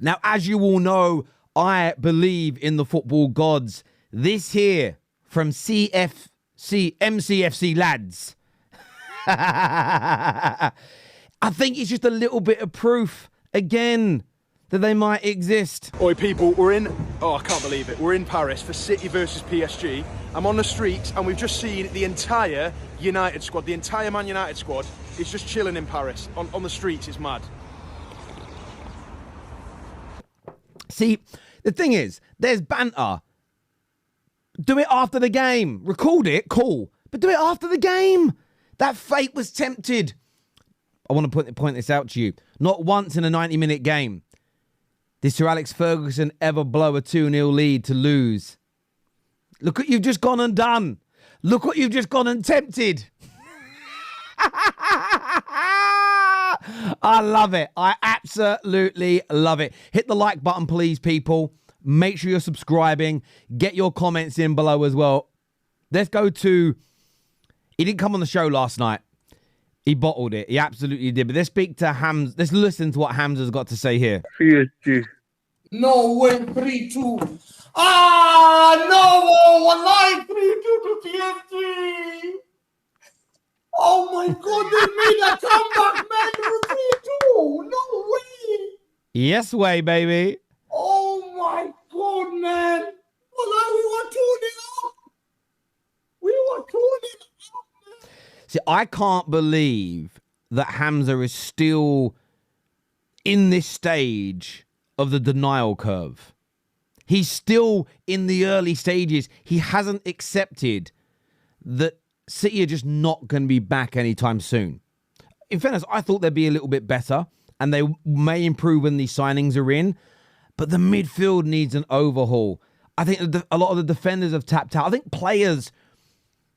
Now, as you all know, I believe in the football gods. This here from MCFC lads. I think it's just a little bit of proof, again, that they might exist. Oi, people, we're in... Oh, I can't believe it. We're in Paris for City versus PSG. I'm on the streets, and we've just seen the entire United squad, the entire Man United squad is just chilling in Paris. On the streets, it's mad. See, the thing is, there's banter. Do it after the game. Record it, cool. But do it after the game. That fate was tempted. I want to point this out to you. Not once in a 90-minute game did Sir Alex Ferguson ever blow a 2-0 lead to lose. Look what you've just gone and done. Look what you've just gone and tempted. I love it. I absolutely love it. Hit the like button, please, people. Make sure you're subscribing. Get your comments in below as well. Let's go to... He didn't come on the show last night. He bottled it. He absolutely did. But let's speak to Hams. Let's listen to what Hamza's got to say here. PSG. No way, 3-2. Ah, no, wallahi, 3-2 to PSG. Oh my God, they made a comeback, man. 3-2. No way. Yes way, baby. Oh my God, man. Wallahi, we were 2-0 up. We were 2-0 up, man. See, I can't believe that Hamza is still in this stage of the denial curve. He's still in the early stages. He hasn't accepted that City are just not going to be back anytime soon. In fairness, I thought they'd be a little bit better, and they may improve when these signings are in, but the midfield needs an overhaul. I think a lot of the defenders have tapped out. I think players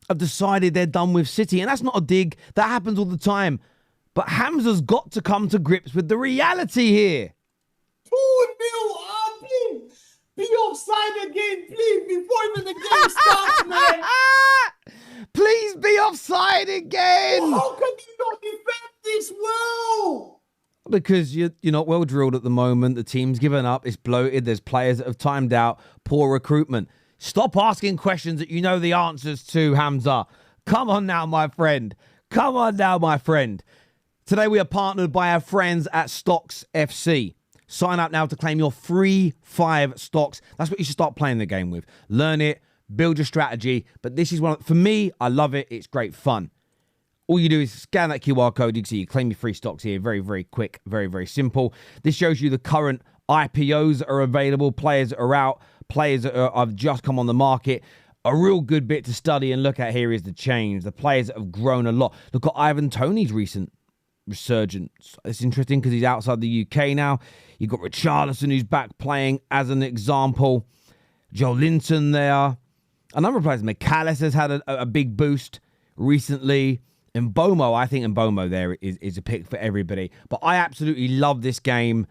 have decided they're done with City, and that's not a dig. That happens all the time. But Hamza's got to come to grips with the reality here. 2-0 up, please. Be offside again, please, before even the game starts, man. Please be offside again. Well, how can you not defend this well? Because you're not well drilled at the moment. The team's given up. It's bloated. There's players that have timed out. Poor recruitment. Stop asking questions that you know the answers to, Hamza. Come on now, my friend. Come on now, my friend. Today we are partnered by our friends at Stocks FC. Sign up now to claim your free 5 stocks. That's what you should start playing the game with. Learn it, build your strategy. But this is for me, I love it. It's great fun. All you do is scan that QR code. You can see you claim your free stocks here. Very, very quick. Very, very simple. This shows you the current IPOs that are available. Players that are out. Players that have just come on the market. A real good bit to study and look at here is the change. The players that have grown a lot. Look at Ivan Toney's recent resurgence. It's interesting because he's outside the UK now. You've got Richarlison who's back playing as an example. Joe Linton there. A number of players. McAllister's had a big boost recently. Mbomo, I think Mbomo there is a pick for everybody. But I absolutely love this game.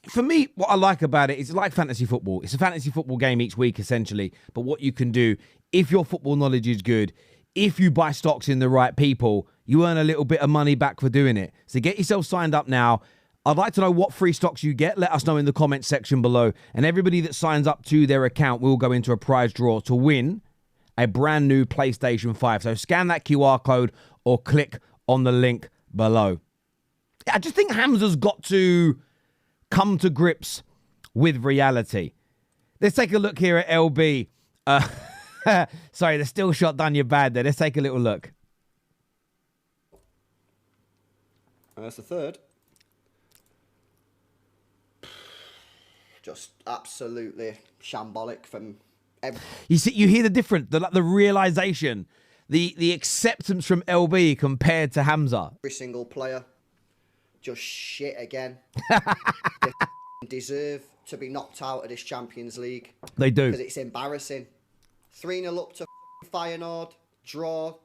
For me, what I like about it is it's like fantasy football. It's a fantasy football game each week, essentially. But what you can do, if your football knowledge is good, if you buy stocks in the right people, you earn a little bit of money back for doing it. So get yourself signed up now. I'd like to know what free stocks you get. Let us know in the comments section below. And everybody that signs up to their account will go into a prize draw to win a brand new PlayStation 5. So scan that QR code or click on the link below. I just think Hamza's got to come to grips with reality. Let's take a look here at LB. Sorry, the still shot done you bad there. Let's take a little look. That's the third. Just absolutely shambolic from every... You see, you hear the difference, the realization, the acceptance from LB compared to Hamza. Every single player. Just shit again. They deserve to be knocked out of this Champions League. They do. Because it's embarrassing. 3-0 up to Feyenoord. Draw.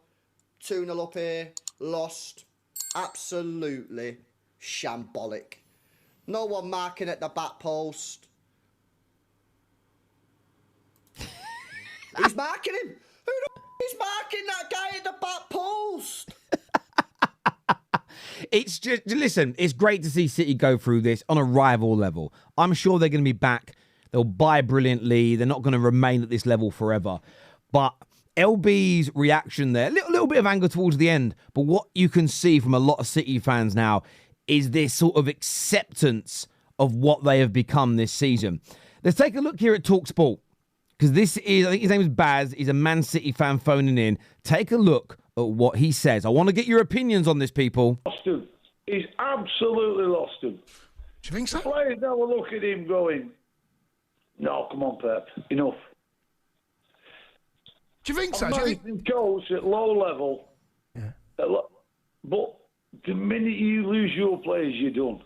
2-0 up here. Lost. Absolutely shambolic. No one marking at the back post. He's marking him. Who the is marking that guy at the back post? It's just, listen, it's great to see City go through this on a rival level. I'm sure they're going to be back. They'll buy brilliantly. They're not going to remain at this level forever. But LB's reaction there, a little bit of anger towards the end. But what you can see from a lot of City fans now is this sort of acceptance of what they have become this season. Let's take a look here at TalkSport. Because this is, I think his name is Baz. He's a Man City fan phoning in. Take a look at what he says. I want to get your opinions on this, people. Lost him. He's absolutely lost him. Do you think so? The players now will look at him going, no, come on, Pep, enough. Do you think so? Amazing coach at low level. Yeah. But the minute you lose your players, you're done.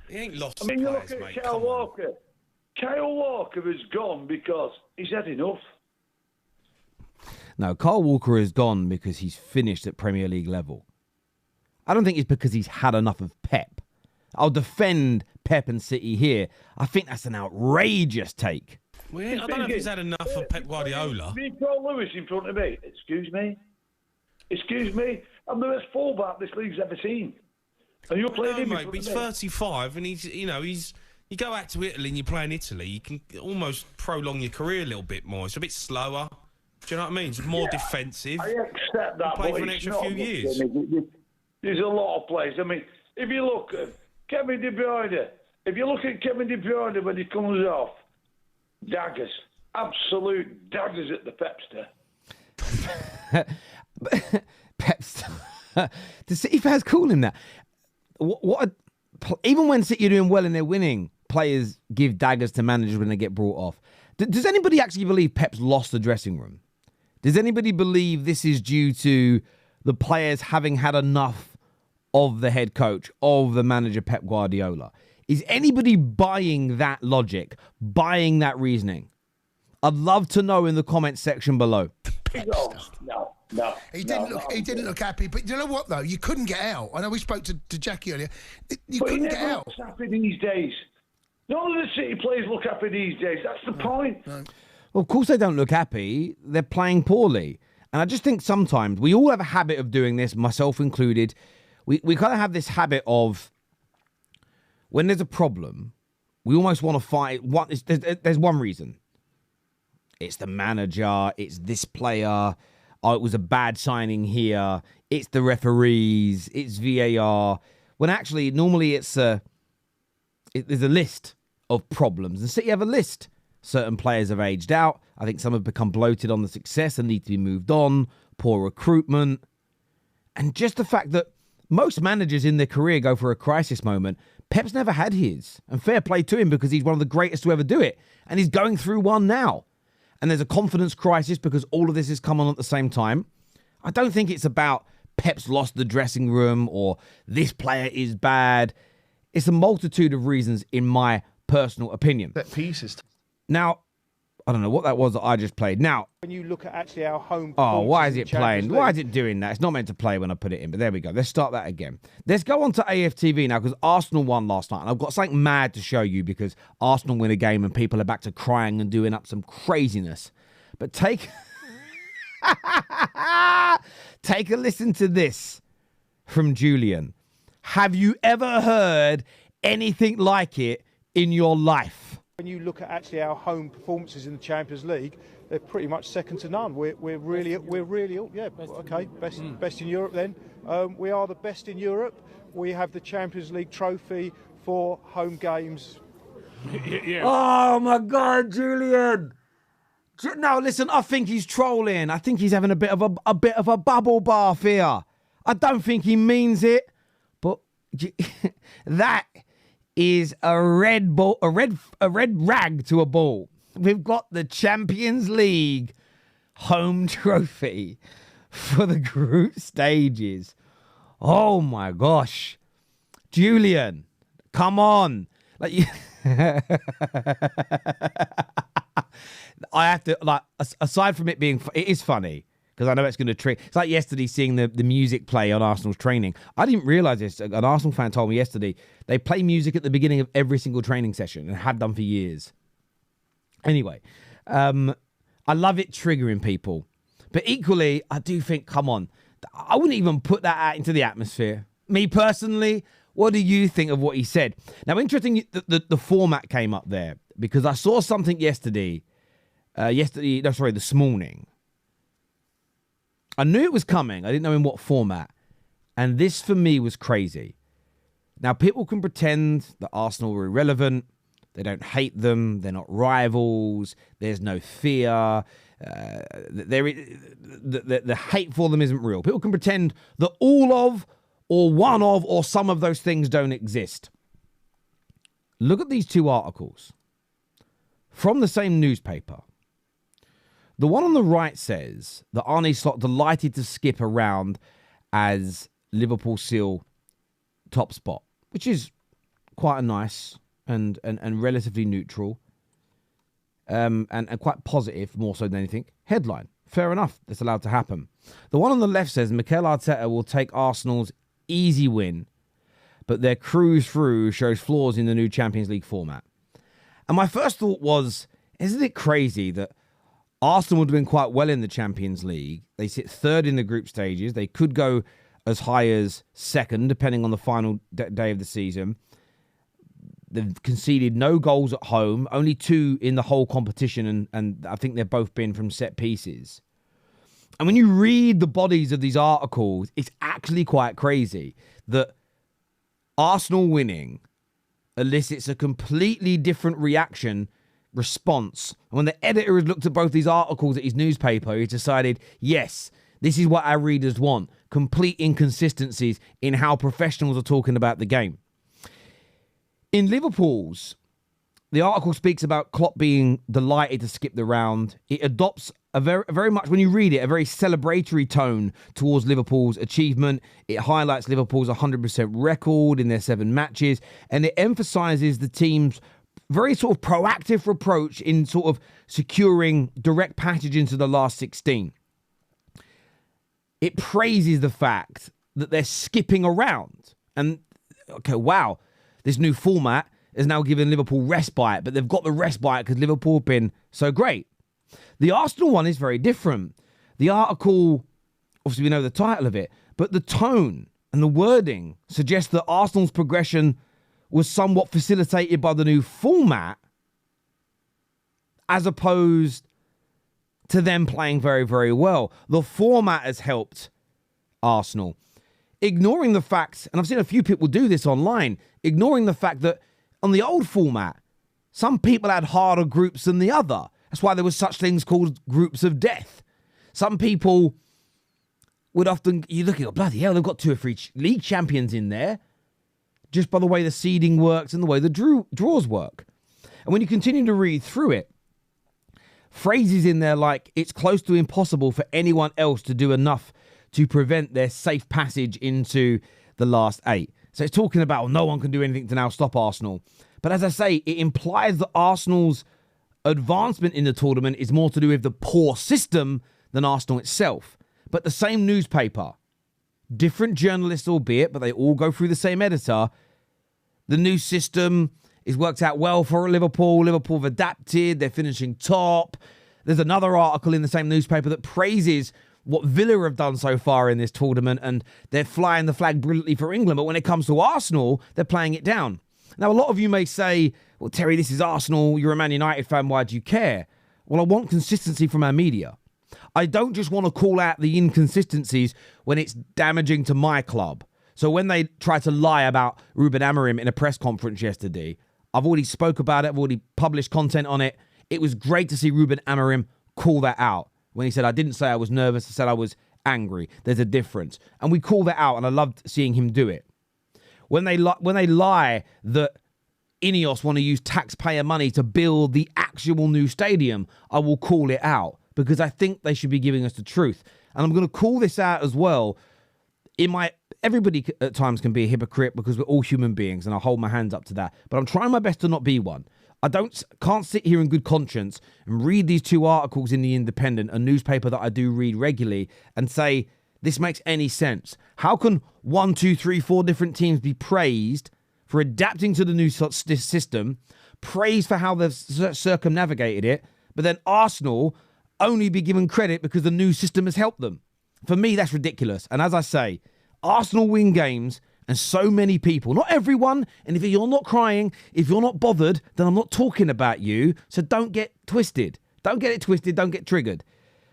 He ain't lost. I mean, you players, look at mate. Kyle Walker. Kyle Walker has gone because he's had enough. No, Kyle Walker is gone because he's finished at Premier League level. I don't think it's because he's had enough of Pep. I'll defend Pep and City here. I think that's an outrageous take. Well, I don't know if he's had enough of Pep Guardiola. Paul Lewis in front of me. Excuse me. I'm the best fullback this league's ever seen. And you're playing him in mate, front but he's of me. 35 and he's you go out to Italy and you play in Italy, you can almost prolong your career a little bit more. It's a bit slower. Do you know what I mean? It's more defensive. I accept that, Play but for an it's extra not few years. There's a lot of players. I mean, if you look at Kevin De Bruyne, when he comes off, daggers. Absolute daggers at the Pepster. Pepster. The City fans call him that. Even when City are doing well and they're winning, players give daggers to managers when they get brought off. Does anybody actually believe Pep's lost the dressing room? Does anybody believe this is due to the players having had enough of the head coach, of the manager Pep Guardiola? Is anybody buying that logic, buying that reasoning? I'd love to know in the comments section below. No. He didn't look happy. But you know what, though? You couldn't get out. I know we spoke to Jackie earlier. You couldn't get out. Looks happy these days. None of the City players look happy these days. That's the point. No. Well, of course they don't look happy. They're playing poorly. And I just think sometimes we all have a habit of doing this, myself included. We kind of have this habit of when there's a problem, we almost want to fight. There's one reason. It's the manager. It's this player. Oh, it was a bad signing here. It's the referees. It's VAR. When actually, normally there's a list of problems. And City have a list. Certain players have aged out. I think some have become bloated on the success and need to be moved on. Poor recruitment. And just the fact that most managers in their career go for a crisis moment. Pep's never had his. And fair play to him because he's one of the greatest to ever do it. And he's going through one now. And there's a confidence crisis because all of this has come on at the same time. I don't think it's about Pep's lost the dressing room or this player is bad. It's a multitude of reasons in my personal opinion. Set pieces. Now, I don't know what that was that I just played. Now, when you look at actually our home. Oh, why is it playing? Why is it doing that? It's not meant to play when I put it in, but there we go. Let's start that again. Let's go on to AFTV now because Arsenal won last night. And I've got something mad to show you because Arsenal win a game and people are back to crying and doing up some craziness. But take a listen to this from Julian. Have you ever heard anything like it in your life? When you look at actually our home performances in the Champions League, they're pretty much second to none. We're really best in Europe. Then we are the best in Europe. We have the Champions League trophy for home games. Yeah. Oh my God, Julian! No, listen. I think he's trolling. I think he's having a bit of a bubble bath here. I don't think he means it, but that is a red ball, a red rag to a ball. We've got the Champions League home trophy for the group stages. Oh my gosh, Julian, come on! Like you, I have to like. Aside from it being, it is funny. Because I know it's going to trick. It's like yesterday seeing the music play on Arsenal's training. I didn't realise this. An Arsenal fan told me yesterday they play music at the beginning of every single training session and have done for years. Anyway, I love it triggering people. But equally, I do think, come on, I wouldn't even put that out into the atmosphere. Me personally, what do you think of what he said? Now, interesting, the format came up there because I saw something this morning. I knew it was coming. I didn't know in what format. And this, for me, was crazy. Now, people can pretend that Arsenal are irrelevant. They don't hate them. They're not rivals. There's no fear. The hate for them isn't real. People can pretend that all of, or one of, or some of those things don't exist. Look at these two articles from the same newspaper. The one on the right says that Arne Slot delighted to skip around as Liverpool seal top spot, which is quite a nice and relatively neutral and quite positive, more so than anything. Headline. Fair enough. That's allowed to happen. The one on the left says Mikel Arteta will take Arsenal's easy win, but their cruise through shows flaws in the new Champions League format. And my first thought was, isn't it crazy that Arsenal would have been quite well in the Champions League? They sit third in the group stages. They could go as high as second, depending on the final day of the season. They've conceded no goals at home, only 2 in the whole competition, and I think they've both been from set pieces. And when you read the bodies of these articles, it's actually quite crazy that Arsenal winning elicits a completely different response. And when the editor has looked at both these articles at his newspaper, he's decided, yes, this is what our readers want. Complete inconsistencies in how professionals are talking about the game. In Liverpool's, the article speaks about Klopp being delighted to skip the round. It adopts a very much, when you read it, a very celebratory tone towards Liverpool's achievement. It highlights Liverpool's 100% record in their 7 matches, and it emphasises the team's very sort of proactive approach in sort of securing direct passage into the last 16. It praises the fact that they're skipping around. And, okay, wow, this new format has now given Liverpool respite, but they've got the respite because Liverpool have been so great. The Arsenal one is very different. The article, obviously we know the title of it, but the tone and the wording suggests that Arsenal's progression was somewhat facilitated by the new format as opposed to them playing very, very well. The format has helped Arsenal. Ignoring the fact, and I've seen a few people do this online, ignoring the fact that on the old format, some people had harder groups than the other. That's why there was such things called groups of death. Some people would often, you look at, oh, bloody hell, they've got 2 or 3 league champions in there, just by the way the seeding works and the way the draws work. And when you continue to read through it, phrases in there like, it's close to impossible for anyone else to do enough to prevent their safe passage into the last 8. So it's talking about, well, no one can do anything to now stop Arsenal. But as I say, it implies that Arsenal's advancement in the tournament is more to do with the poor system than Arsenal itself. But the same newspaper, different journalists albeit, but they all go through the same editor. The new system is worked out well for Liverpool. Liverpool have adapted. They're finishing top. There's another article in the same newspaper that praises what Villa have done so far in this tournament, and they're flying the flag brilliantly for England. But when it comes to Arsenal, they're playing it down. Now, a lot of you may say, well, Terry, this is Arsenal. You're a Man United fan. Why do you care? Well, I want consistency from our media. I don't just want to call out the inconsistencies when it's damaging to my club. So when they try to lie about Ruben Amorim in a press conference yesterday, I've already spoke about it. I've already published content on it. It was great to see Ruben Amorim call that out. When he said, I didn't say I was nervous, I said I was angry. There's a difference. And we call that out, and I loved seeing him do it. When they lie that Ineos want to use taxpayer money to build the actual new stadium, I will call it out because I think they should be giving us the truth. And I'm going to call this out as well. Everybody at times can be a hypocrite because we're all human beings, and I hold my hands up to that. But I'm trying my best to not be one. I can't sit here in good conscience and read these 2 articles in The Independent, a newspaper that I do read regularly, and say, this makes any sense. How can 1, 2, 3, 4 different teams be praised for adapting to the new system, praised for how they've circumnavigated it, but then Arsenal only be given credit because the new system has helped them? For me, that's ridiculous. And as I say, Arsenal win games And so many people, not everyone, and if you're not crying, if you're not bothered, then I'm not talking about you. So don't get twisted. Don't get it twisted. Don't get triggered.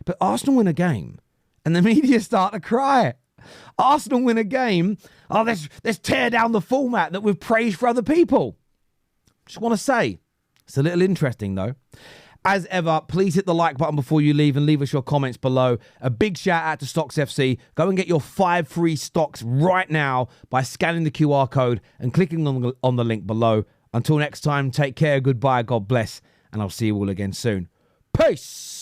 But Arsenal win a game and the media start to cry. Arsenal win a game. Oh, let's tear down the format that we've praised for other people. Just want to say, it's a little interesting though. As ever, please hit the like button before you leave and leave us your comments below. A big shout out to Stocks FC. Go and get your 5 free stocks right now by scanning the QR code and clicking on the link below. Until next time, take care, goodbye, God bless, and I'll see you all again soon. Peace!